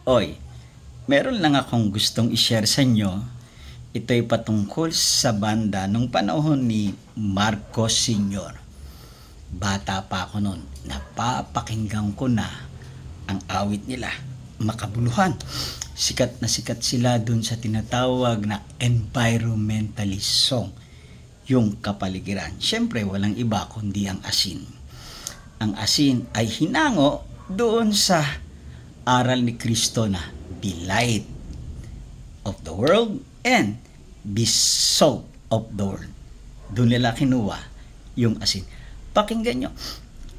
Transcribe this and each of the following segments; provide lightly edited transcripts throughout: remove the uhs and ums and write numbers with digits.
Oy, meron lang akong gustong i-share sa inyo. Ito'y patungkol sa banda nung panahon ni Marcos Sr. Bata pa ako noon, napapakinggan ko na ang awit nila, Makabuluhan. Sikat na sikat sila dun sa tinatawag na environmentalist song, yung kapaligiran. Siyempre, walang iba kundi ang asin. Ang asin ay hinango doon sa aral ni Kristo na be light of the world and be salt of the world. Doon nila kinuha yung asin. Pakinggan nyo,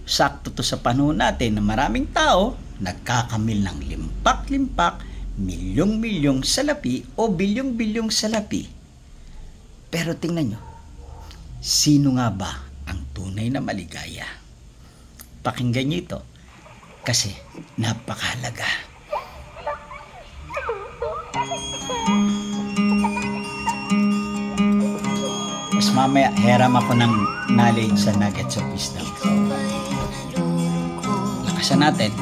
sakto to sa panahon natin na maraming tao nagkakamil ng limpak-limpak, milyong-milyong salapi o bilyong-bilyong salapi. Pero tingnan nyo, sino nga ba ang tunay na maligaya? Pakinggan nyo ito kasi napakahalaga. Mas mamaya, heram ako ng knowledge sa nuggets of wisdom. Lakasan natin.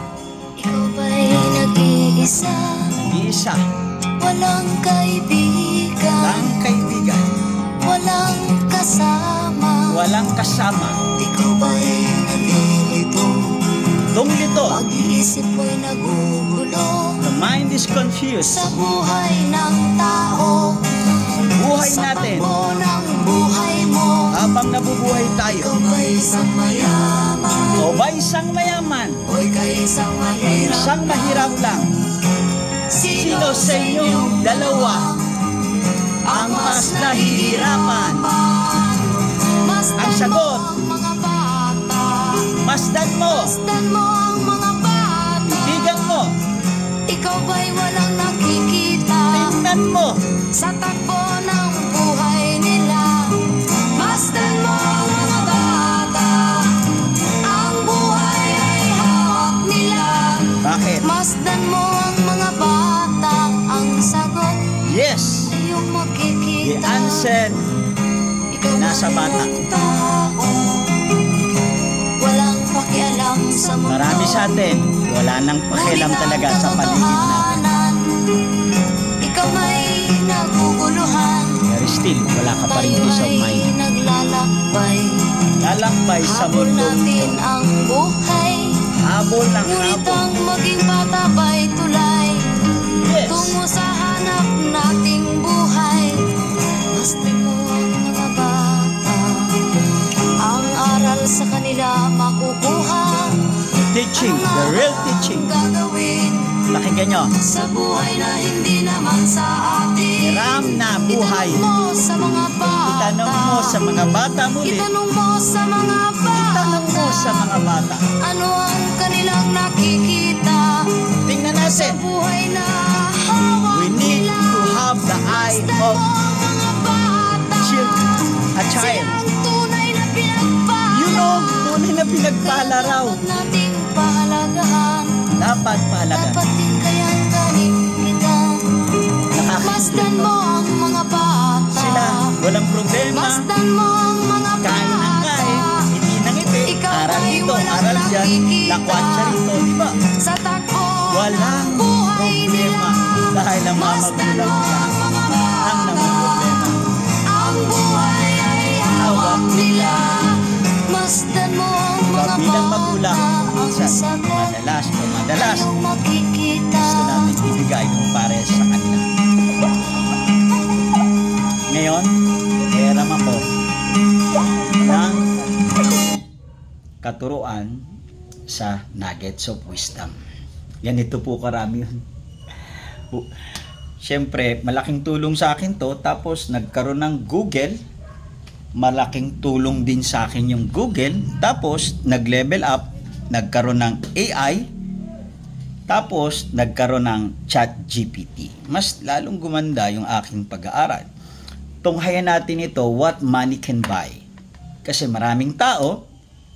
Ikaw ba'y nag-iisa? Nag-iisa. Walang kaibigan. Walang kaibigan. Walang kasama. Walang kasama. Ikaw ba'y nalilito? Lito. Pag-iisip mo'y nagugulo. The mind is confused. Sa buhay ng tao. Buhay sa natin. takbo ng buhay mo. Habang nabubuhay tayo. Ikaw ba'y isang mayaman? O ba isang mayaman? O ika'y isang mahirap? Isang mahirap lang. Sino sa inyong dalawa ang mas nahihirapan? Ang sagot, mga bata. masdan mo. Masdan mo ang mga bata. Tigan mo. Ikaw ba'y walang nakikita? Tingnan mo. Sa takbo ng buhay nila. Masdan mo ang mga bata. Ang buhay ay hawak nila. Bakit? Masdan mo ang mga bata. Ang sagot Yes. ay iyong The makikita. answer Ikaw nasa ba'y bata. ang tao? Walang pakialam sa mundo. Marami sa atin, wala nang pakialam talaga sa paligid natin. Ikaw may naguguluhan. Pero still, wala ka pa rin Tayo peace of ay mind. naglalakbay. Lalakbay sa Habol mundo natin ito. ang buhay. Habol ng Ngunit habol. ang maging bata ba'y tulay. Yes. Tungo sa hanap nating buhay. Masdan mo ang mga bata. Ang aral sa kanila makukuha. Teaching, the real teaching. Gagawin Pakinggan nyo. sa buhay na hindi naman sa atin. Hiram na buhay. Itanong mo sa mga bata. Itanong mo sa mga bata muli. Itanong mo sa mga bata. Itanong mo sa mga bata. Ano ang kanilang nakikita Tingnan sa natin. buhay na hawak We need nila? to have the eye Masdan of mo ang mga bata. a child. Silang tunay na pinagpala. You know, tunay na pinagpala raw. Dapat nating pahalagahan. Dapat pahalagan. Dapat din kayang kalimitan. Masdan mo ang mga bata. Sila, walang problema. Masdan mo ang mga Kain ng bata. kain, ngiti ng ngiti. Ikaw Aral ay dito, walang aral dyan. nakikita. Lakwatsa rito, di ba? Sa takbo Walang ng buhay problema. nila. Dahil ang mga Masdan magulang mo nila ang mga ang bata. namumroblema. Ang buhay ay hawak nila. Masdan mo ang mga Bilang bata. magulang, Ang minsan, sagot madalas, iyong makikita. gusto natin ibigay kung pares sa kanila. Ngayon, hiram ako ng katuruan sa nuggets of wisdom. Ganito po karami yun. Siyempre, malaking tulong sa akin to. Tapos, nagkaroon ng Google. Malaking tulong din sa akin yung Google. Tapos, nag-level up. Nagkaroon ng AI. Tapos, nagkaroon ng ChatGPT. Mas lalong gumanda yung aking pag-aaral. Tunghayan natin ito, what money can buy. Kasi maraming tao,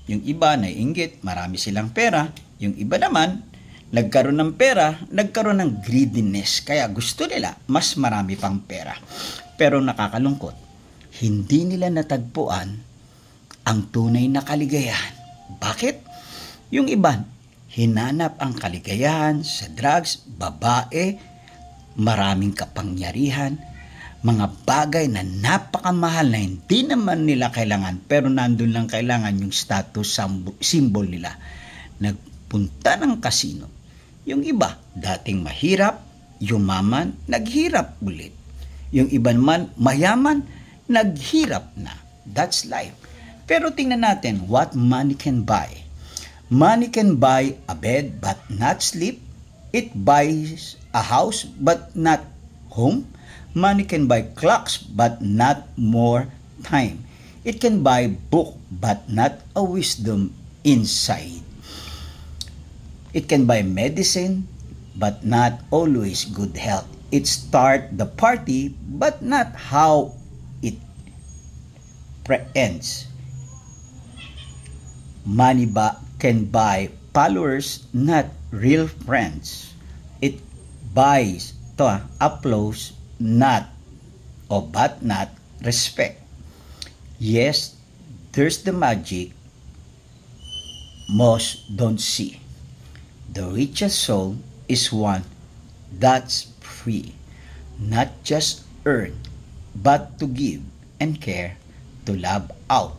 yung iba naiinggit, marami silang pera. Yung iba naman, nagkaroon ng pera, nagkaroon ng greediness. Kaya gusto nila, mas marami pang pera. Pero nakakalungkot, hindi nila natagpuan ang tunay na kaligayahan. Bakit? Yung iba, hinanap ang kaligayahan sa drugs, babae, maraming kapangyarihan, mga bagay na napakamahal na hindi naman nila kailangan, pero nandun lang kailangan yung status symbol nila. Nagpunta ng kasino. Yung iba, dating mahirap, yumaman, naghirap ulit. Yung iba naman, mayaman, naghirap na. That's life. Pero tingnan natin what money can buy. Money can buy a bed but not sleep. It buys a house but not home. Money can buy clocks but not more time. It can buy book but not a wisdom inside. It can buy medicine but not always good health. It start the party but not how it ends. Money can buy followers, not real friends. It buys applause, but not respect. Yes, there's the magic most don't see. The richest soul is one that's free, not just earn, but to give and care, to love out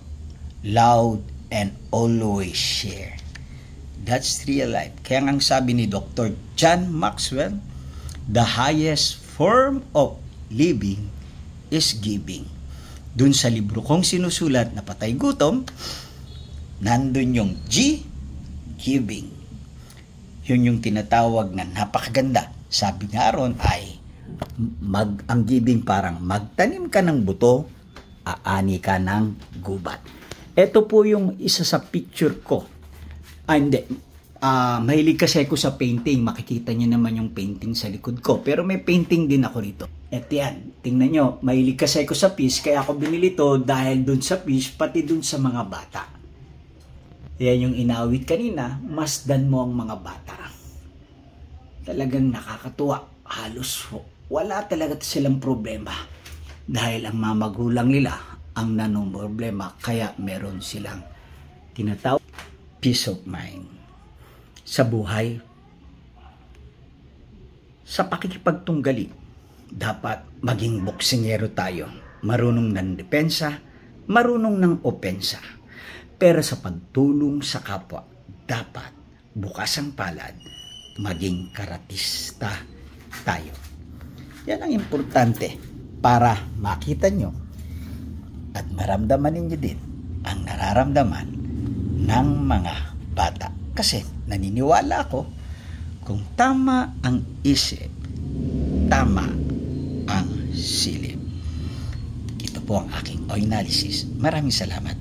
loud and always share. That's real life. Kaya ang sabi ni Dr. John Maxwell, the highest form of living is giving. Dun sa libro kong sinusulat na Patay Gutom, nandun yung G, giving. Yun yung tinatawag na napakaganda. Sabi nga ron ay, ang giving parang magtanim ka ng buto, aani ka ng gubat. Ito po yung isa sa picture ko. Mahilig kasi ako sa painting. Makikita niyo naman yung painting sa likod ko. Pero may painting din ako rito. Eto yan. Tingnan nyo. Mahilig kasi ako sa fish. Kaya ako binili to dahil dun sa fish, pati dun sa mga bata. Yan yung inawit kanina. Masdan mo ang mga bata. Talagang nakakatuwa. Halos wala talaga silang problema. Dahil ang mga magulang nila ang problema. Kaya meron silang tinatawag peace of mind. Sa buhay, sa pakikipagtunggali, dapat maging boksingero tayo. Marunong ng depensa, marunong ng opensa. Pero sa pagtulong sa kapwa, dapat bukas ang palad, maging karatista tayo. Yan ang importante para makita nyo at maramdaman ninyo din ang nararamdaman ng mga bata. Kasi naniniwala ako, kung tama ang isip, tama ang silip. Ito po ang aking analysis. Maraming salamat.